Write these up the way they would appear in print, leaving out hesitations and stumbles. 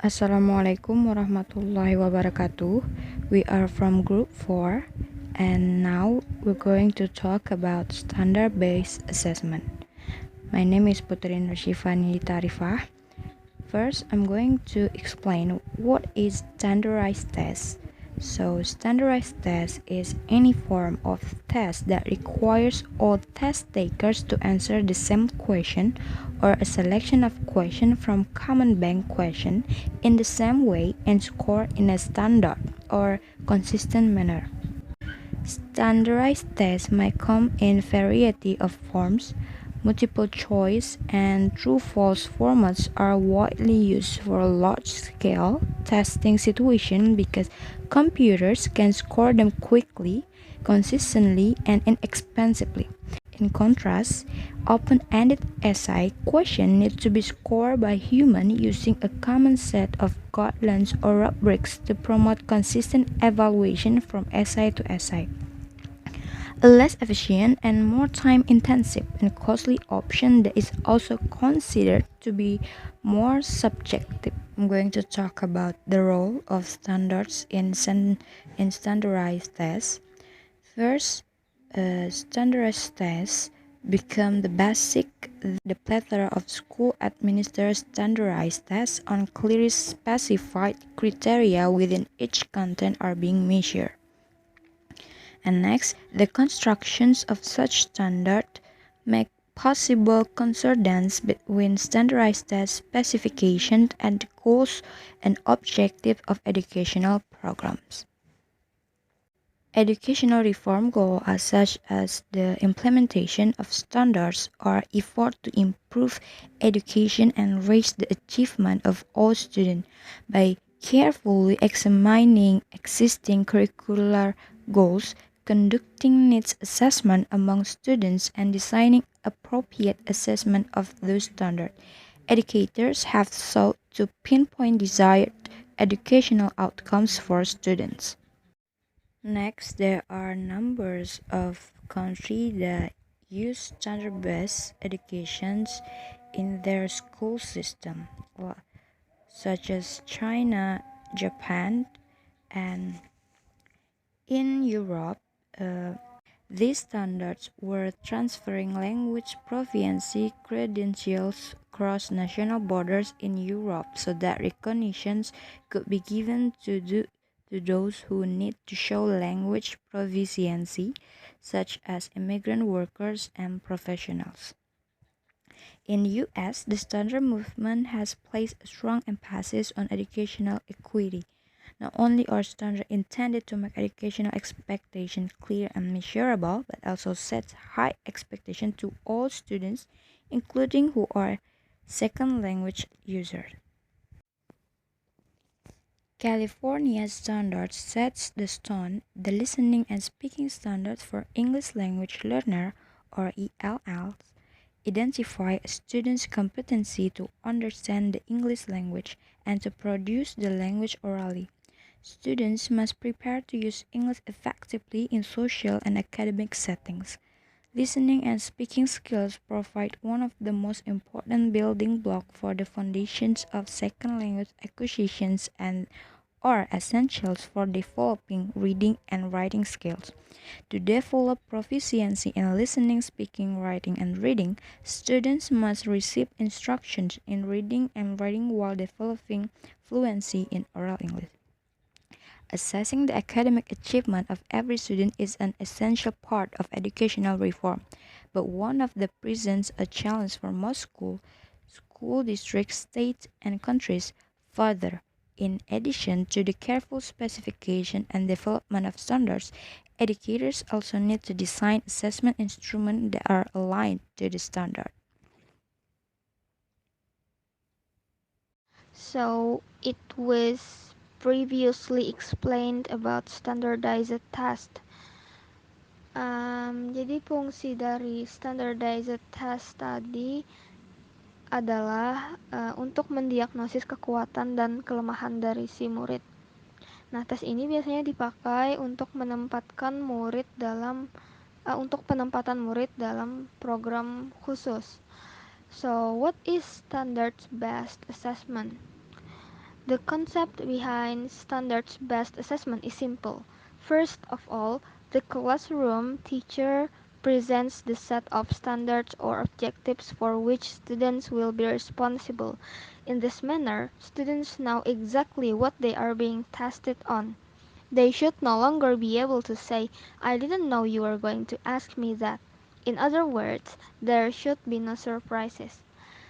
Assalamualaikum warahmatullahi wabarakatuh. We are from Group 4, and now we're going to talk about standard-based assessment. My name is Puteri Syifa Nindita Arifah. First, I'm going to explain what is standardized test. So, standardized test is any form of test that requires all test takers to answer the same question or a selection of questions from common bank question in the same way and score in a standard or consistent manner. Standardized tests might come in variety of forms. Multiple choice and true-false formats are widely used for large-scale testing situations because computers can score them quickly, consistently, and inexpensively. In contrast, open-ended essay questions need to be scored by humans using a common set of guidelines or rubrics to promote consistent evaluation from essay to essay. A less efficient and more time-intensive and costly option that is also considered to be more subjective. I'm going to talk about the role of standards in standardized tests. First, standardized tests become the basic. The plethora of school-administered standardized tests on clearly specified criteria within each content are being measured. And next, the constructions of such standards make possible concordance between standardized test specifications and the goals and objectives of educational programs. Educational reform goals are such as the implementation of standards or effort to improve education and raise the achievement of all students by carefully examining existing curricular goals, conducting needs assessment among students, and designing appropriate assessment of those standards. Educators have sought to pinpoint desired educational outcomes for students. Next, there are numbers of countries that use standard-based educations in their school system, such as China, Japan, and in Europe. These standards were transferring language proficiency credentials across national borders in Europe so that recognitions could be given to those who need to show language proficiency, such as immigrant workers and professionals. In the US, the standard movement has placed a strong emphasis on educational equity. Not only are standards intended to make educational expectations clear and measurable, but also sets high expectations to all students, including who are second language users. California standards sets the stone, the listening and speaking standards for English language learner or ELLs identify a student's competency to understand the English language and to produce the language orally. Students must prepare to use English effectively in social and academic settings. Listening and speaking skills provide one of the most important building blocks for the foundations of second language acquisitions and are essentials for developing reading and writing skills. To develop proficiency in listening, speaking, writing, and reading, students must receive instructions in reading and writing while developing fluency in oral English. Assessing the academic achievement of every student is an essential part of educational reform, but one of the presents a challenge for most school districts, states, and countries. Further, in addition to the careful specification and development of standards, educators also need to design assessment instruments that are aligned to the standard. So it was previously explained about standardized test. Jadi fungsi dari standardized test tadi adalah untuk mendiagnosis kekuatan dan kelemahan dari si murid. Nah, tes ini biasanya dipakai untuk penempatan murid dalam program khusus. So, what is standards-based assessment? The concept behind standards-based assessment is simple. First of all, the classroom teacher presents the set of standards or objectives for which students will be responsible. In this manner, students know exactly what they are being tested on. They should no longer be able to say, I didn't know you were going to ask me that. In other words, there should be no surprises.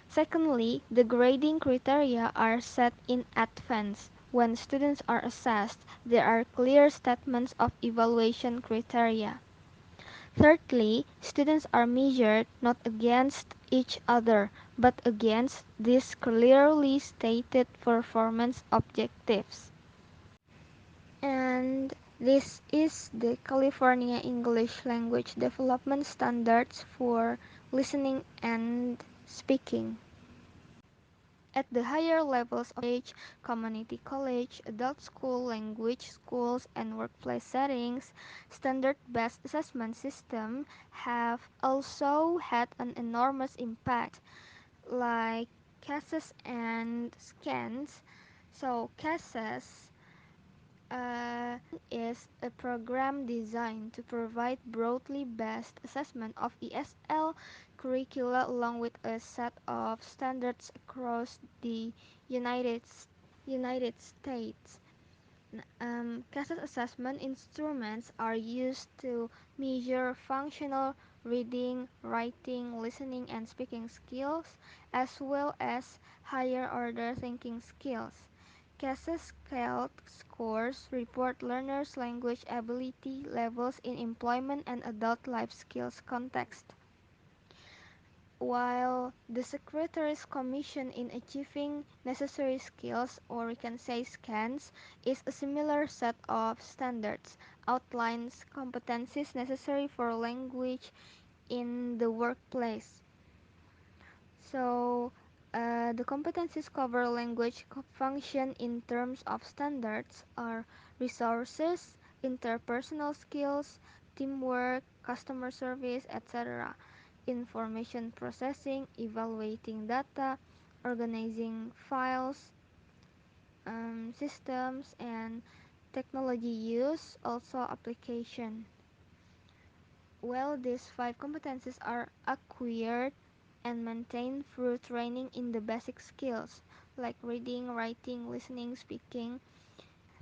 Secondly, the grading criteria are set in advance. When students are assessed, there are clear statements of evaluation criteria. Thirdly, students are measured not against each other, but against these clearly stated performance objectives. And this is the California English Language Development Standards for listening and speaking. At the higher levels of community college, adult school, language schools, and workplace settings, standard-based assessment systems have also had an enormous impact, like CASES and SCANs. So CASES is a program designed to provide broadly based assessment of ESL curricula along with a set of standards across the United, United States. CASES assessment instruments are used to measure functional reading, writing, listening, and speaking skills, as well as higher order thinking skills. CASES scaled scores report learners' language ability levels in employment and adult life skills context, while the Secretary's Commission in Achieving Necessary Skills, or we can say SCANS, is a similar set of standards, outlines competencies necessary for language in the workplace. So, the competencies cover language function in terms of standards are resources, interpersonal skills, teamwork, customer service, etc., information processing, evaluating data, organizing files, systems, and technology use, also application. Well, these five competencies are acquired and maintained through training in the basic skills like reading, writing, listening, speaking,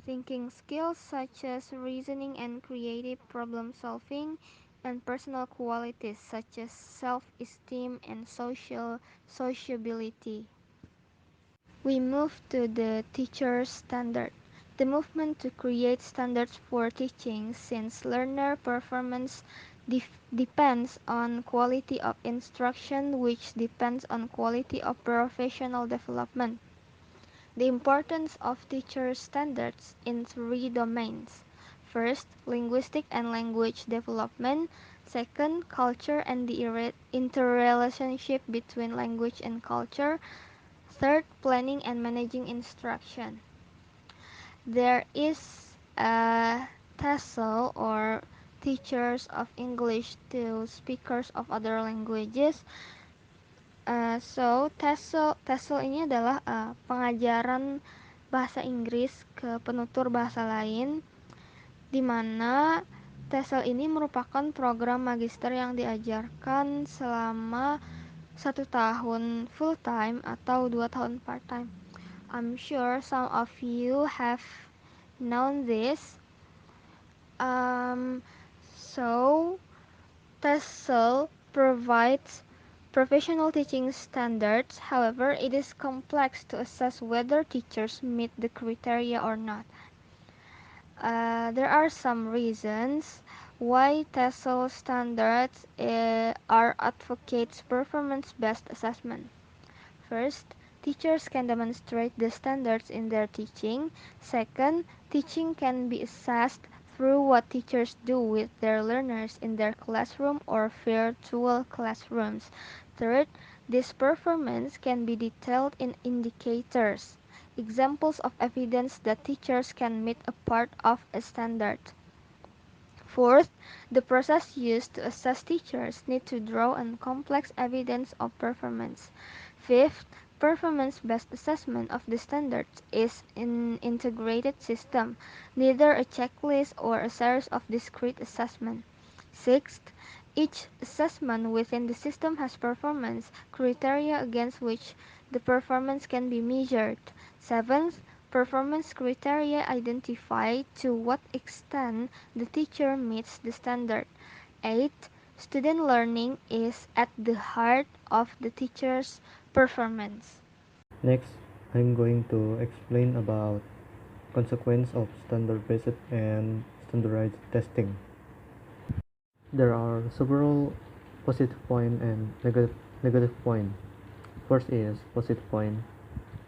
thinking skills such as reasoning and creative problem solving, and personal qualities such as self-esteem and sociability. We move to the teacher standard. The movement to create standards for teaching, since learner performance depends on quality of instruction, which depends on quality of professional development. The importance of teacher standards in three domains. First, linguistic and language development. Second, culture and the interrelationship between language and culture. Third, planning and managing instruction. There is a TESOL, or Teachers of English to Speakers of Other Languages. TESOL ini adalah pengajaran bahasa Inggris ke penutur bahasa lain, di mana TESOL ini merupakan program magister yang diajarkan selama 1 tahun full time atau 2 tahun part time. I'm sure some of you have known this. Um, so, TESOL provides professional teaching standards. However, it is complex to assess whether teachers meet the criteria or not. There are some reasons why TESOL standards are advocates performance-based assessment. First, teachers can demonstrate the standards in their teaching. Second, teaching can be assessed through what teachers do with their learners in their classroom or virtual classrooms. Third, this performance can be detailed in indicators, examples of evidence that teachers can meet a part of a standard. Fourth, the process used to assess teachers need to draw on complex evidence of performance. Fifth, Performance-based assessment of the standards is an integrated system, neither a checklist or a series of discrete assessments. Sixth, each assessment within the system has performance criteria against which the performance can be measured. Seventh, performance criteria identify to what extent the teacher meets the standard. Eighth, student learning is at the heart of the teacher's performance. Next, I'm going to explain about consequence of standard-based and standardized testing. There are several positive point and negative point. First is positive point.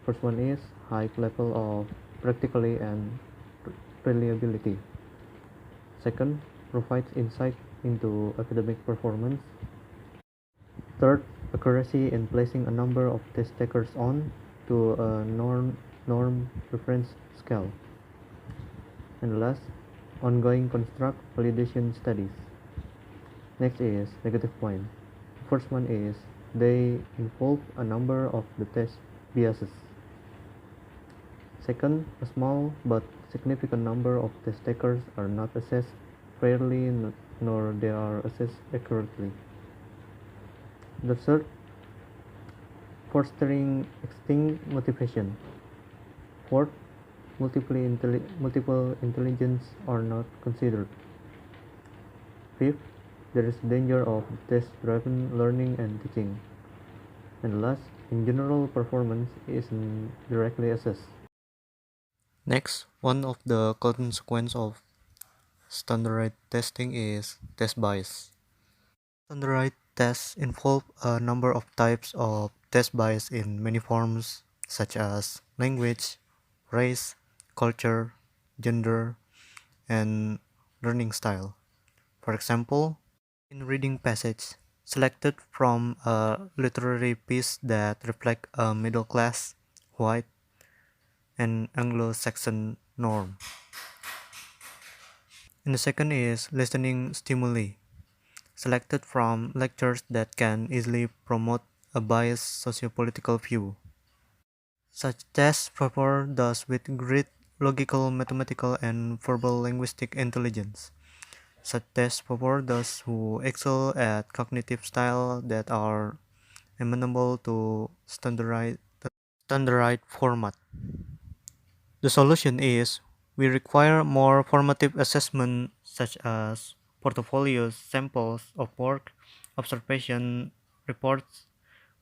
First one is high level of practicality and reliability. Second, provides insight into academic performance. Third, accuracy in placing a number of test takers on to a norm reference scale. And last, ongoing construct validation studies. Next is negative point. The first one is they involve a number of the test biases. Second, a small but significant number of test takers are not assessed fairly nor they are assessed accurately. The third, fostering extinct motivation. Fourth, multiple intelligence are not considered. Fifth, there is danger of test-driven learning and teaching. And last, in general, performance isn't directly assessed. Next, one of the consequences of standardized testing is test bias. Standardized tests involve a number of types of test bias in many forms, such as language, race, culture, gender, and learning style. For example, in reading passage selected from a literary piece that reflect a middle class, white, and Anglo-Saxon norm. And the second is listening stimuli, selected from lectures that can easily promote a biased sociopolitical view. Such tests favor those with great logical, mathematical, and verbal linguistic intelligence. Such tests favor those who excel at cognitive styles that are amenable to standardized format. The solution is we require more formative assessment such as portfolios, samples of work, observation reports,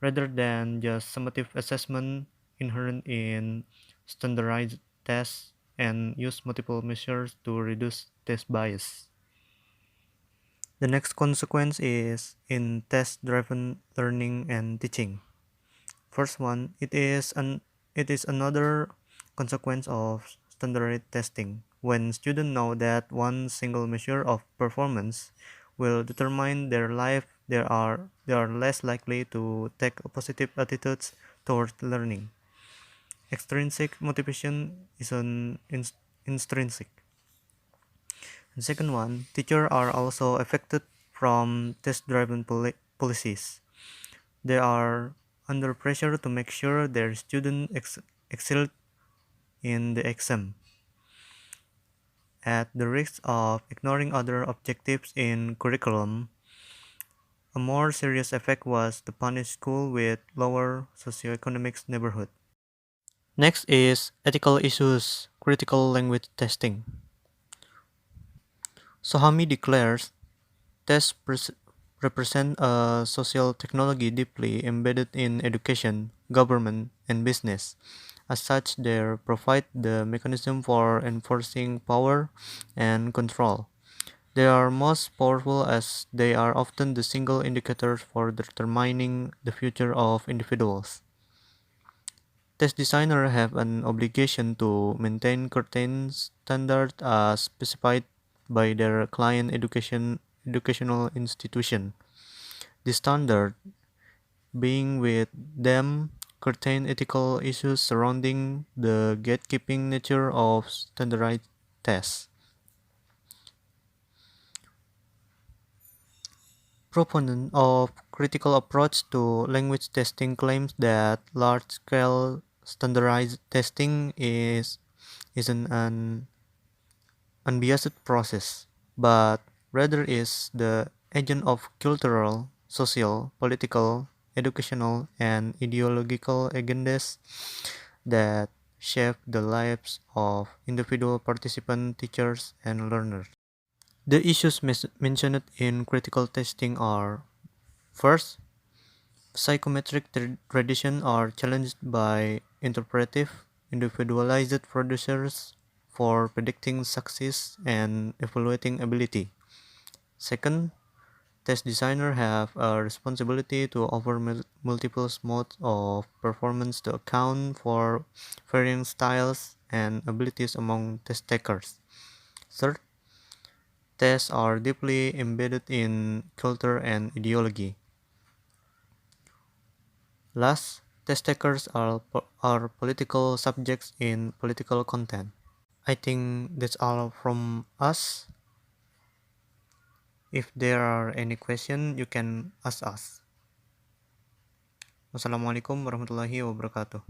rather than just summative assessment inherent in standardized tests and use multiple measures to reduce test bias. The next consequence is in test-driven learning and teaching. First one, it is another consequence of standardized testing. When students know that one single measure of performance will determine their life, they are less likely to take positive attitudes towards learning. Extrinsic motivation is intrinsic. And second one, teachers are also affected from test-driven policies. They are under pressure to make sure their students excel in the exam, at the risk of ignoring other objectives in curriculum. A more serious effect was to punish school with lower socioeconomic neighborhood. Next is ethical issues, critical language testing. Sohami declares tests represent a social technology deeply embedded in education, government, and business. As such, they provide the mechanism for enforcing power and control. They are most powerful as they are often the single indicators for determining the future of individuals. Test designers have an obligation to maintain certain standards as specified by their client educational institution. The standard being with them certain ethical issues surrounding the gatekeeping nature of standardized tests. Proponent of critical approach to language testing claims that large-scale standardized testing isn't an unbiased process, but rather is the agent of cultural, social, political, educational, and ideological agendas that shape the lives of individual participants, teachers, and learners. The issues mentioned in critical testing are: first, psychometric tradition are challenged by interpretive, individualized producers for predicting success and evaluating ability. Second, test designers have a responsibility to offer multiple modes of performance to account for varying styles and abilities among test takers. Third, tests are deeply embedded in culture and ideology. Last, test takers are political subjects in political content. I think that's all from us. If there are any question, you can ask us. Wassalamualaikum warahmatullahi wabarakatuh.